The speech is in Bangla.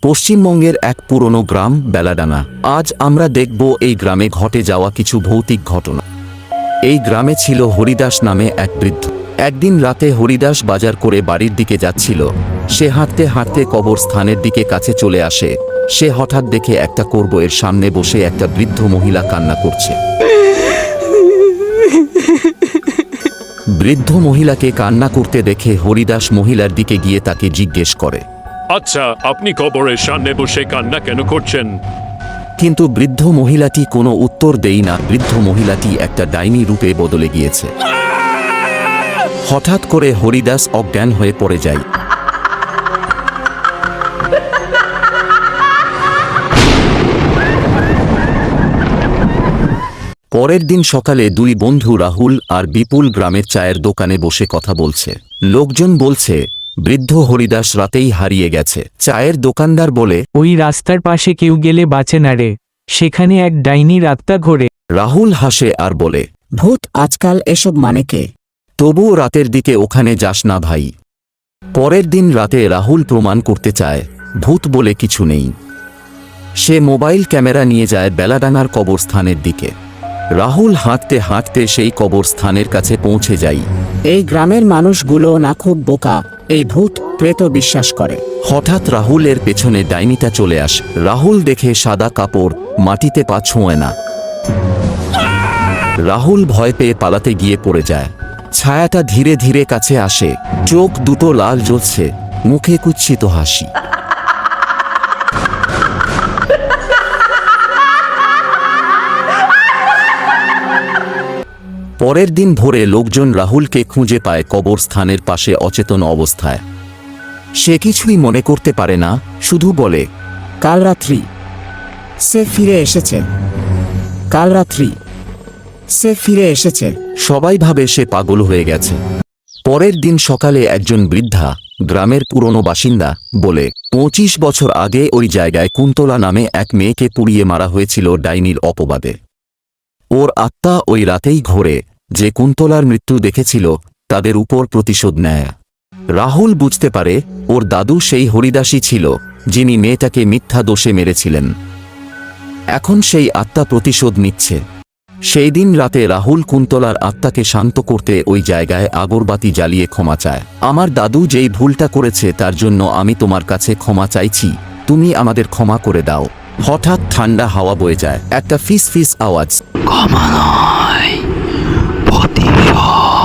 পশ্চিমবঙ্গের এক পুরনো গ্রাম বেলাডাঙ্গা। আজ আমরা দেখব এই গ্রামে ঘটে যাওয়া কিছু ভৌতিক ঘটনা। এই গ্রামে ছিল হরিদাস নামে এক বৃদ্ধ। একদিন রাতে হরিদাস বাজার করে বাড়ির দিকে যাচ্ছিল। সে হাঁটতে হাঁটতে কবরস্থানের দিকে কাছে চলে আসে। সে হঠাৎ দেখে একটা কবরের সামনে বসে একটা বৃদ্ধ মহিলা কান্না করছে। বৃদ্ধ মহিলাকে কান্না করতে দেখে হরিদাস মহিলার দিকে গিয়ে তাকে জিজ্ঞেস করে, আচ্ছা, আপনি কবরের সামনে বসে কান্না কেন করছেন? কিন্তু বৃদ্ধ মহিলাটি কোনো উত্তর দেয় না। বৃদ্ধ মহিলাটি একটা ডাইনি রূপে বদলে গিয়েছে। হঠাৎ করে হরিদাস অজ্ঞান হয়ে পড়ে যায়। পরের দিন সকালে দুই বন্ধু রাহুল আর বিপুল গ্রামের চায়ের দোকানে বসে কথা বলছে। লোকজন বলছে বৃদ্ধ হরিদাস রাতেই হারিয়ে গেছে। চায়ের দোকানদার বলে, ওই রাস্তার পাশে কেউ গেলে বাঁচে না রে, সেখানে এক ডাইনির আত্মা ঘোরে। রাহুল হাসে আর বলে, ভূত আজকাল এসব মানে কে? তবুও রাতের দিকে ওখানে যাস না ভাই। পরের দিন রাতে রাহুল প্রমাণ করতে চায় ভূত বলে কিছু নেই। সে মোবাইল ক্যামেরা নিয়ে যায় বেলাডাঙ্গার কবরস্থানের দিকে। রাহুল হাঁটতে হাঁটতে সেই কবরস্থানের কাছে পৌঁছে যায়। এই গ্রামের মানুষগুলো না খুব বোকা, এই ভূত প্রেত বিশ্বাস করে। হঠাৎ রাহুলের পেছনে ডাইনিটা চলে আসে। রাহুল দেখে সাদা কাপড়, মাটিতে পা ছোঁয় না। রাহুল ভয় পেয়ে পালাতে গিয়ে পড়ে যায়। ছায়াটা ধীরে ধীরে কাছে আসে। চোখ দুটো লাল জ্বলছে, মুখে কুৎসিত হাসি। পরের দিন ভোরে লোকজন রাহুলকে খুঁজে পায় কবরস্থানের পাশে অচেতন অবস্থায়। সে কিছুই মনে করতে পারে না, শুধু বলে, কাল রাত্রি সে ফিরে এসেছে, কাল রাত্রি সে ফিরে এসেছে। সবাই ভাবে সে পাগল হয়ে গেছে। পরের দিন সকালে একজন বৃদ্ধা, গ্রামের পুরনো বাসিন্দা, বলে 25 বছর আগে ওই জায়গায় কুন্তলা নামে এক মেয়েকে পুড়িয়ে মারা হয়েছিল ডাইনির অপবাদে। ওর আত্মা ওই রাতেই ঘোরে। যে কুন্তলার মৃত্যু দেখেছিল তাদের উপর প্রতিশোধ নেয়। রাহুল বুঝতে পারে ওর দাদু সেই হরিদাসই ছিল যিনি মেয়েটাকে মিথ্যা দোষে মেরেছিলেন। এখন সেই আত্মা প্রতিশোধ নিচ্ছে। সেই দিন রাতে রাহুল কুন্তলার আত্মাকে শান্ত করতে ওই জায়গায় আগরবাতি জ্বালিয়ে ক্ষমা চায়। আমার দাদু যেই ভুলটা করেছে তার জন্য আমি তোমার কাছে ক্ষমা চাইছি, তুমি আমাদের ক্ষমা করে দাও। হঠাৎ ঠান্ডা হাওয়া বয়ে যায়। একটা ফিস ফিস আওয়াজ। ক্ষমা নয়, প্রতিশোধ।